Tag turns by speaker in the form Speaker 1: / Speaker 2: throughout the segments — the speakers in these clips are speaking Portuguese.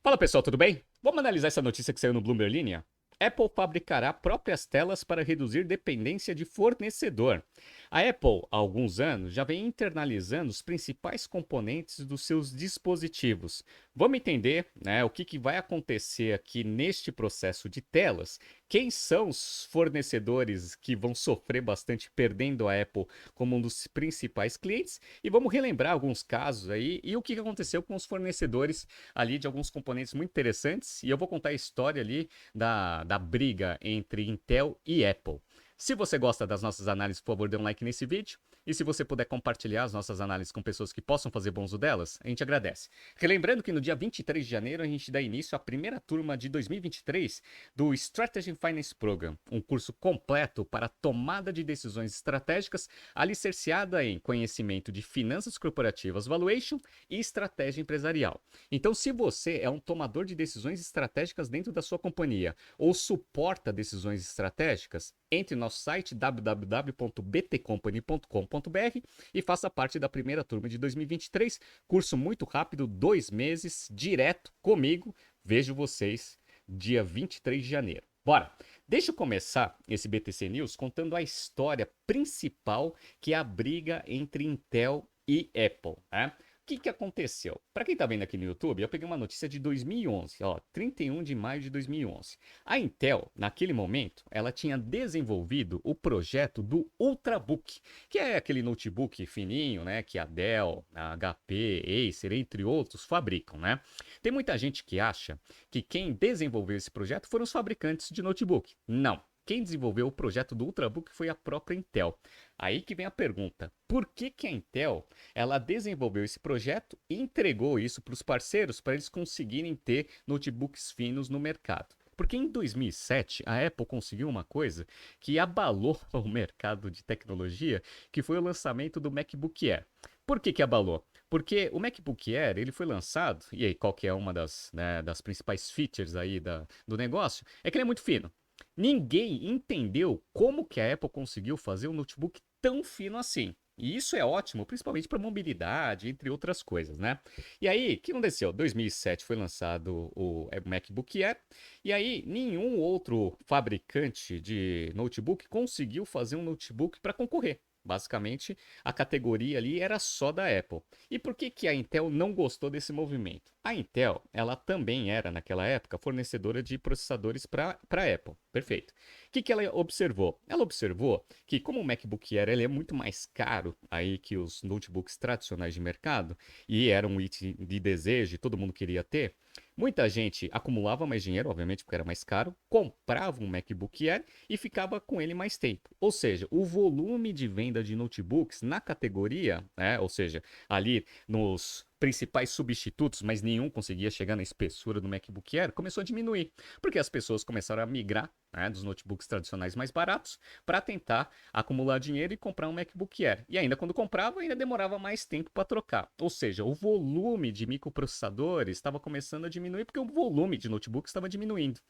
Speaker 1: Fala pessoal, tudo bem? Vamos analisar essa notícia que saiu no Bloomberg Linha? Apple fabricará próprias telas para reduzir dependência de fornecedor. A Apple, há alguns anos, já vem internalizando os principais componentes dos seus dispositivos. Vamos entender, né, o que vai acontecer aqui neste processo de telas, quem são os fornecedores que vão sofrer bastante perdendo a Apple como um dos principais clientes e vamos relembrar alguns casos aí e o que aconteceu com os fornecedores ali de alguns componentes muito interessantes e eu vou contar a história ali da briga entre Intel e Apple. Se você gosta das nossas análises, por favor, dê um like nesse vídeo. E se você puder compartilhar as nossas análises com pessoas que possam fazer bom uso delas, a gente agradece. Relembrando que no dia 23 de janeiro a gente dá início à primeira turma de 2023 do Strategy Finance Program, um curso completo para tomada de decisões estratégicas alicerciada em conhecimento de finanças corporativas, valuation e estratégia empresarial. Então, se você é um tomador de decisões estratégicas dentro da sua companhia ou suporta decisões estratégicas, entre no nosso site www.btcompany.com.br e faça parte da primeira turma de 2023. Curso muito rápido, 2 meses, direto comigo. Vejo vocês dia 23 de janeiro. Bora! Deixa eu começar esse BTC News contando a história principal que é a briga entre Intel e Apple, né? O que aconteceu? Para quem está vendo aqui no YouTube, eu peguei uma notícia de 2011, ó, 31 de maio de 2011. A Intel, naquele momento, ela tinha desenvolvido o projeto do Ultrabook, que é aquele notebook fininho, né, que a Dell, a HP, Acer, entre outros, fabricam, né? Tem muita gente que acha que quem desenvolveu esse projeto foram os fabricantes de notebook. Não. Quem desenvolveu o projeto do Ultrabook foi a própria Intel. Aí que vem a pergunta: por que a Intel ela desenvolveu esse projeto e entregou isso para os parceiros para eles conseguirem ter notebooks finos no mercado? Porque em 2007 a Apple conseguiu uma coisa que abalou o mercado de tecnologia, que foi o lançamento do MacBook Air. Por que abalou? Porque o MacBook Air ele foi lançado, e aí qual que é uma das, né, das principais features aí do negócio? É que ele é muito fino. Ninguém entendeu como que a Apple conseguiu fazer um notebook tão fino assim. E isso é ótimo, principalmente para mobilidade, entre outras coisas, né? E aí, o que aconteceu? Em 2007 foi lançado o MacBook Air, e aí nenhum outro fabricante de notebook conseguiu fazer um notebook para concorrer. Basicamente, a categoria ali era só da Apple. E por que a Intel não gostou desse movimento? A Intel, ela também era, naquela época, fornecedora de processadores para a Apple. Perfeito. O que ela observou? Ela observou que, como o MacBook Air ele é muito mais caro aí que os notebooks tradicionais de mercado, e era um item de desejo e todo mundo queria ter, muita gente acumulava mais dinheiro, obviamente porque era mais caro, comprava um MacBook Air e ficava com ele mais tempo. Ou seja, o volume de venda de notebooks na categoria, né, ou seja, ali nos principais substitutos, mas nenhum conseguia chegar na espessura do MacBook Air, começou a diminuir, porque as pessoas começaram a migrar, né, dos notebooks tradicionais mais baratos para tentar acumular dinheiro e comprar um MacBook Air. E ainda quando comprava, ainda demorava mais tempo para trocar. Ou seja, o volume de microprocessadores estava começando a diminuir porque o volume de notebooks estava diminuindo.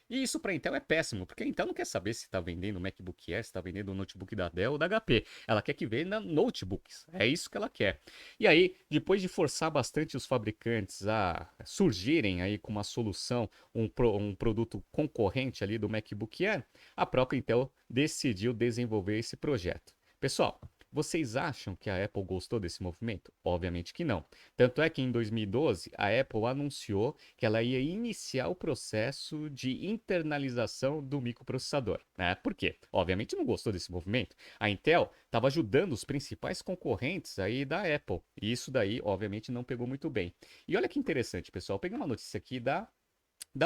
Speaker 1: E isso para a Intel é péssimo, porque a Intel não quer saber se está vendendo um MacBook Air, se está vendendo um notebook da Dell ou da HP. Ela quer que venda notebooks. É isso que ela quer. E aí, depois de forçar bastante os fabricantes a surgirem aí com uma solução, um produto concorrente ali do MacBook Air, a própria Intel decidiu desenvolver esse projeto. Pessoal, vocês acham que a Apple gostou desse movimento? Obviamente que não. Tanto é que em 2012 a Apple anunciou que ela ia iniciar o processo de internalização do microprocessador. Né? Por quê? Obviamente não gostou desse movimento. A Intel estava ajudando os principais concorrentes aí da Apple. E isso daí, obviamente, não pegou muito bem. E olha que interessante, pessoal. Eu peguei uma notícia aqui da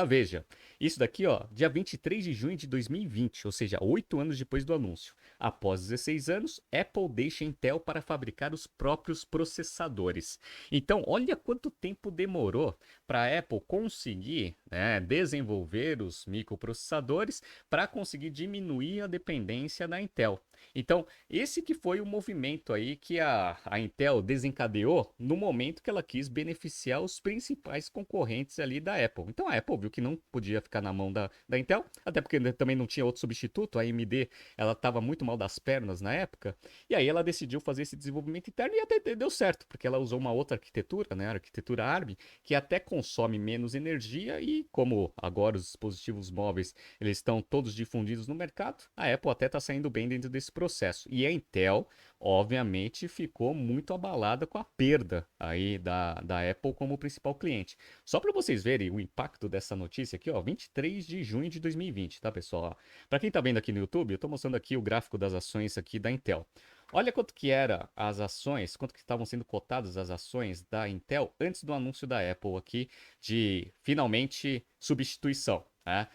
Speaker 1: Veja. Isso daqui, ó, dia 23 de junho de 2020, ou seja, 8 anos depois do anúncio. Após 16 anos, Apple deixa Intel para fabricar os próprios processadores. Então, olha quanto tempo demorou para a Apple conseguir né, desenvolver os microprocessadores para conseguir diminuir a dependência da Intel. Então, esse que foi o movimento aí que a Intel desencadeou no momento que ela quis beneficiar os principais concorrentes ali da Apple. Então, a Apple viu que não podia ficar na mão da Intel, até porque também não tinha outro substituto. A AMD, ela estava muito mal das pernas na época, e aí ela decidiu fazer esse desenvolvimento interno e até deu certo, porque ela usou uma outra arquitetura, né, a arquitetura ARM, que até consome menos energia e como agora os dispositivos móveis eles estão todos difundidos no mercado, a Apple até está saindo bem dentro desse processo. E a Intel, obviamente, ficou muito abalada com a perda aí da Apple como principal cliente. Só para vocês verem o impacto dessa notícia aqui, ó, 23 de junho de 2020, tá, pessoal? Para quem está vendo aqui no YouTube, eu estou mostrando aqui o gráfico das ações aqui da Intel. Olha quanto que era as ações, quanto que estavam sendo cotadas as ações da Intel antes do anúncio da Apple aqui de finalmente substituição, né?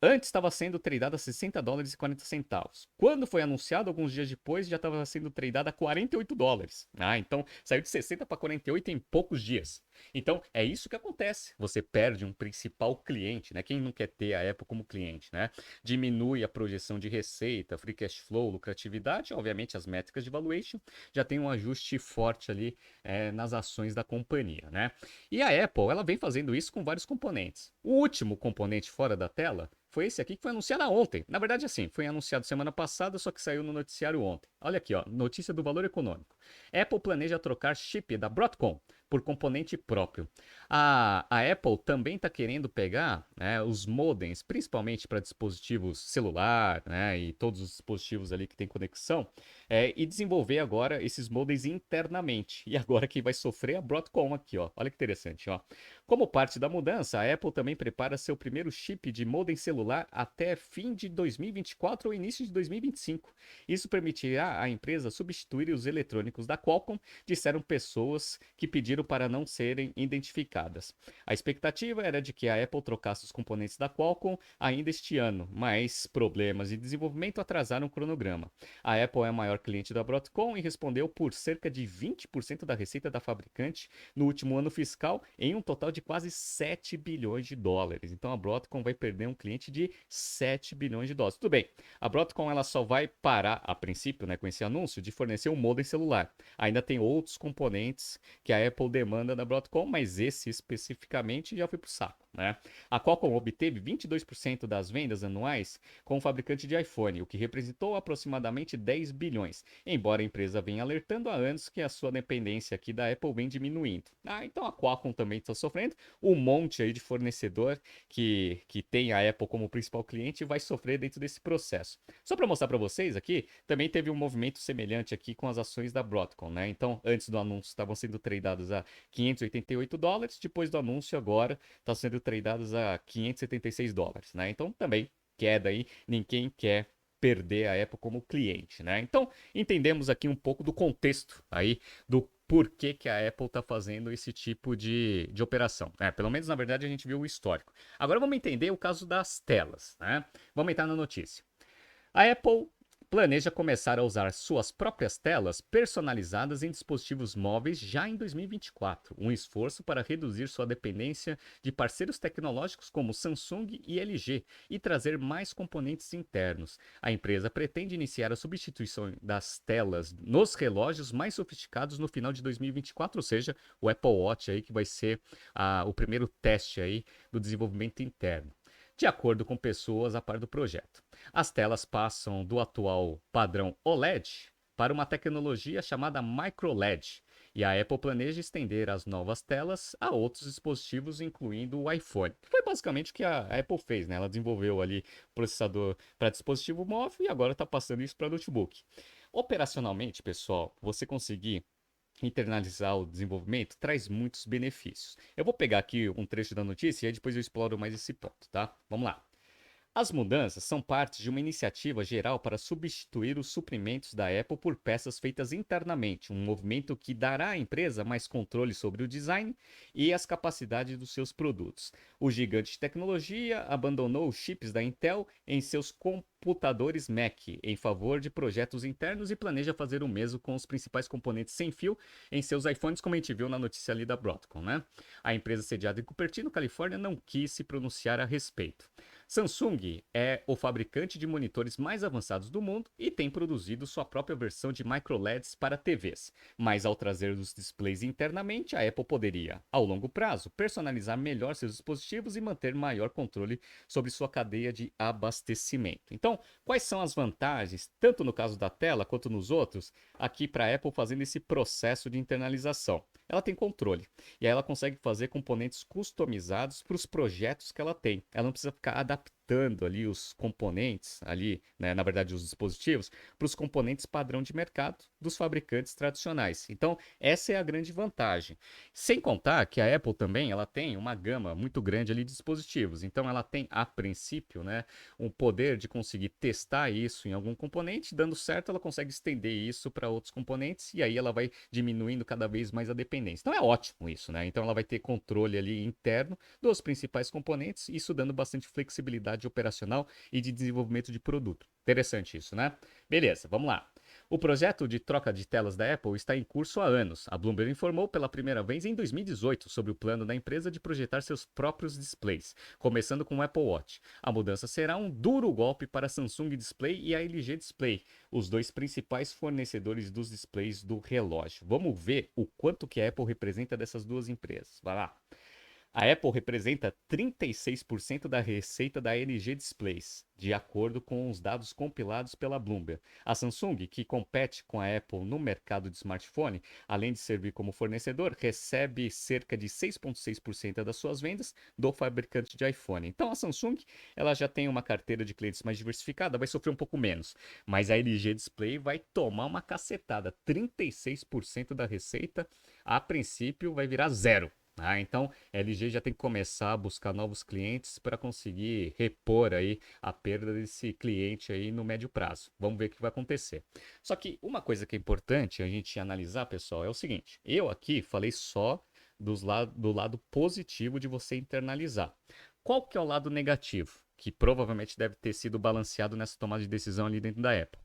Speaker 1: Antes estava sendo tradada a 60 dólares e 40 centavos. Quando foi anunciado, alguns dias depois, já estava sendo tradada a 48 dólares. Então, saiu de 60 para 48 em poucos dias. Então, é isso que acontece. Você perde um principal cliente, né? Quem não quer ter a Apple como cliente, né? Diminui a projeção de receita, free cash flow, lucratividade, obviamente as métricas de valuation já tem um ajuste forte ali nas ações da companhia, né? E a Apple, ela vem fazendo isso com vários componentes. O último componente fora da tela foi esse aqui que foi anunciado ontem. Na verdade, assim, foi anunciado semana passada, só que saiu no noticiário ontem. Olha aqui, ó, notícia do Valor Econômico. Apple planeja trocar chip da Broadcom por componente próprio. A Apple também está querendo pegar, né, os modems, principalmente para dispositivos celular, né, e todos os dispositivos ali que tem conexão, e desenvolver agora esses modems internamente. E agora quem vai sofrer é a Broadcom aqui, ó. Olha que interessante, ó. Como parte da mudança, a Apple também prepara seu primeiro chip de modem celular até fim de 2024 ou início de 2025. Isso permitirá à empresa substituir os eletrônicos da Qualcomm, disseram pessoas que pediram para não serem identificadas. A expectativa era de que a Apple trocasse os componentes da Qualcomm ainda este ano, mas problemas de desenvolvimento atrasaram o cronograma. A Apple é a maior cliente da Broadcom e respondeu por cerca de 20% da receita da fabricante no último ano fiscal, em um total de quase 7 bilhões de dólares. Então a Broadcom vai perder um cliente de 7 bilhões de dólares. Tudo bem, a Broadcom ela só vai parar, a princípio, né, com esse anúncio, de fornecer um modem celular. Ainda tem outros componentes que a Apple demanda da Broadcom, mas esse especificamente já foi pro saco, né? A Qualcomm obteve 22% das vendas anuais com o fabricante de iPhone, o que representou aproximadamente 10 bilhões, embora a empresa venha alertando há anos que a sua dependência aqui da Apple vem diminuindo. Então a Qualcomm também está sofrendo, um monte aí de fornecedor que tem a Apple como principal cliente vai sofrer dentro desse processo. Só para mostrar para vocês aqui, também teve um movimento semelhante aqui com as ações da Broadcom, né? Então, antes do anúncio estavam sendo tradeadas a 588 dólares, depois do anúncio agora está sendo tradeadas a 576 dólares, né? Então, também queda aí, ninguém quer perder a Apple como cliente, né? Então, entendemos aqui um pouco do contexto aí do porquê que a Apple está fazendo esse tipo de operação. Pelo menos, na verdade, a gente viu o histórico. Agora vamos entender o caso das telas, né? Vamos entrar na notícia. A Apple planeja começar a usar suas próprias telas personalizadas em dispositivos móveis já em 2024, um esforço para reduzir sua dependência de parceiros tecnológicos como Samsung e LG e trazer mais componentes internos. A empresa pretende iniciar a substituição das telas nos relógios mais sofisticados no final de 2024, ou seja, o Apple Watch aí que vai ser o primeiro teste aí do desenvolvimento interno. De acordo com pessoas a par do projeto, as telas passam do atual padrão OLED para uma tecnologia chamada MicroLED, e a Apple planeja estender as novas telas a outros dispositivos, incluindo o iPhone. Que foi basicamente o que a Apple fez, né? Ela desenvolveu ali processador para dispositivo móvel e agora está passando isso para notebook. Operacionalmente, pessoal, você conseguir internalizar o desenvolvimento traz muitos benefícios. Eu vou pegar aqui um trecho da notícia e aí depois eu exploro mais esse ponto, tá? Vamos lá. As mudanças são parte de uma iniciativa geral para substituir os suprimentos da Apple por peças feitas internamente, um movimento que dará à empresa mais controle sobre o design e as capacidades dos seus produtos. O gigante de tecnologia abandonou os chips da Intel em seus computadores Mac em favor de projetos internos e planeja fazer o mesmo com os principais componentes sem fio em seus iPhones, como a gente viu na notícia ali da Broadcom, né? A empresa sediada em Cupertino, Califórnia, não quis se pronunciar a respeito. Samsung é o fabricante de monitores mais avançados do mundo e tem produzido sua própria versão de microLEDs para TVs. Mas ao trazer os displays internamente, a Apple poderia, ao longo prazo, personalizar melhor seus dispositivos e manter maior controle sobre sua cadeia de abastecimento. Então, quais são as vantagens, tanto no caso da tela quanto nos outros, aqui para a Apple fazendo esse processo de internalização? Ela tem controle e aí ela consegue fazer componentes customizados para os projetos que ela tem. Ela não precisa ficar adaptando ali os componentes, ali, né, na verdade os dispositivos, para os componentes padrão de mercado dos fabricantes tradicionais. Então, essa é a grande vantagem. Sem contar que a Apple também ela tem uma gama muito grande ali de dispositivos. Então, ela tem, a princípio, né, um poder de conseguir testar isso em algum componente, dando certo, ela consegue estender isso para outros componentes e aí ela vai diminuindo cada vez mais a dependência. Então é ótimo isso, né? Então ela vai ter controle ali interno dos principais componentes, isso dando bastante flexibilidade operacional e de desenvolvimento de produto. Interessante isso, né? Beleza, vamos lá. O projeto de troca de telas da Apple está em curso há anos. A Bloomberg informou pela primeira vez em 2018 sobre o plano da empresa de projetar seus próprios displays, começando com o Apple Watch. A mudança será um duro golpe para a Samsung Display e a LG Display, os dois principais fornecedores dos displays do relógio. Vamos ver o quanto que a Apple representa dessas duas empresas. Vai lá. A Apple representa 36% da receita da LG Displays, de acordo com os dados compilados pela Bloomberg. A Samsung, que compete com a Apple no mercado de smartphone, além de servir como fornecedor, recebe cerca de 6,6% das suas vendas do fabricante de iPhone. Então a Samsung ela já tem uma carteira de clientes mais diversificada, vai sofrer um pouco menos. Mas a LG Display vai tomar uma cacetada. 36% da receita, a princípio, vai virar zero. Então, a LG já tem que começar a buscar novos clientes para conseguir repor aí a perda desse cliente aí no médio prazo. Vamos ver o que vai acontecer. Só que uma coisa que é importante a gente analisar, pessoal, é o seguinte: eu aqui falei só do lado positivo de você internalizar. Qual que é o lado negativo? Que provavelmente deve ter sido balanceado nessa tomada de decisão ali dentro da Apple.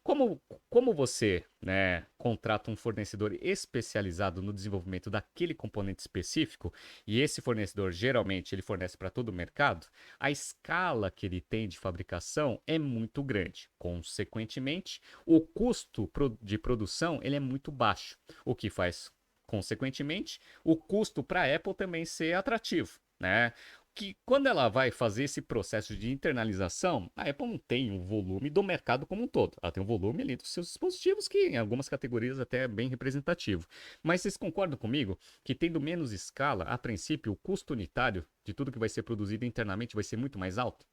Speaker 1: Como, como você, né, contrata um fornecedor especializado no desenvolvimento daquele componente específico, e esse fornecedor geralmente ele fornece para todo o mercado, a escala que ele tem de fabricação é muito grande. Consequentemente, o custo de produção ele é muito baixo, o que faz, consequentemente, o custo para a Apple também ser atrativo. Né? Que quando ela vai fazer esse processo de internalização, a Apple não tem o volume do mercado como um todo. Ela tem um volume ali dos seus dispositivos que em algumas categorias até é bem representativo. Mas vocês concordam comigo que tendo menos escala, a princípio o custo unitário de tudo que vai ser produzido internamente vai ser muito mais alto?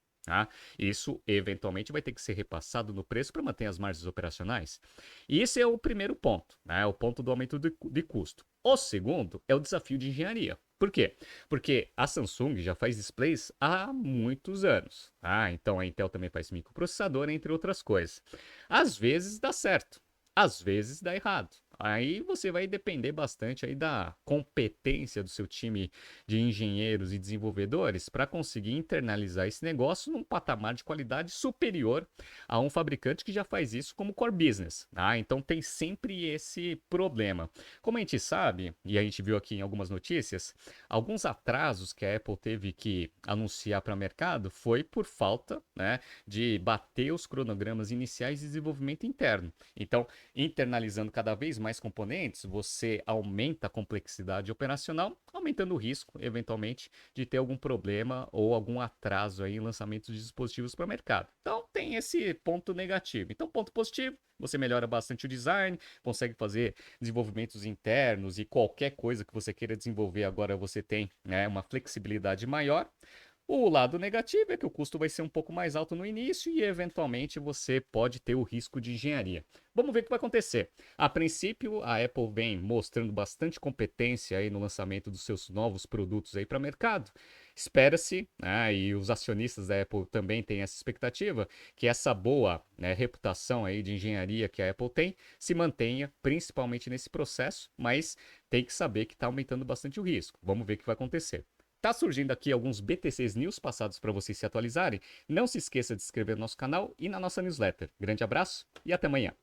Speaker 1: Isso eventualmente vai ter que ser repassado no preço para manter as margens operacionais. E esse é o primeiro ponto, né? O ponto do aumento de custo. O segundo é o desafio de engenharia. Por quê? Porque a Samsung já faz displays há muitos anos. Então a Intel também faz microprocessador, entre outras coisas. Às vezes dá certo, às vezes dá errado. Aí você vai depender bastante aí da competência do seu time de engenheiros e desenvolvedores para conseguir internalizar esse negócio num patamar de qualidade superior a um fabricante que já faz isso como core business. Então tem sempre esse problema. Como a gente sabe, e a gente viu aqui em algumas notícias, alguns atrasos que a Apple teve que anunciar para o mercado foi por falta, né, de bater os cronogramas iniciais de desenvolvimento interno. Então, internalizando cada vez mais componentes, você aumenta a complexidade operacional, aumentando o risco, eventualmente, de ter algum problema ou algum atraso aí em lançamento de dispositivos para o mercado. Então, tem esse ponto negativo. Então, ponto positivo, você melhora bastante o design, consegue fazer desenvolvimentos internos e qualquer coisa que você queira desenvolver agora você tem, né, uma flexibilidade maior. O lado negativo é que o custo vai ser um pouco mais alto no início e, eventualmente, você pode ter o risco de engenharia. Vamos ver o que vai acontecer. A princípio, a Apple vem mostrando bastante competência aí no lançamento dos seus novos produtos aí para o mercado. Espera-se, né, e os acionistas da Apple também têm essa expectativa, que essa boa, né, reputação aí de engenharia que a Apple tem se mantenha, principalmente nesse processo, mas tem que saber que está aumentando bastante o risco. Vamos ver o que vai acontecer. Tá surgindo aqui alguns BTCs News passados para vocês se atualizarem. Não se esqueça de se inscrever no nosso canal e na nossa newsletter. Grande abraço e até amanhã.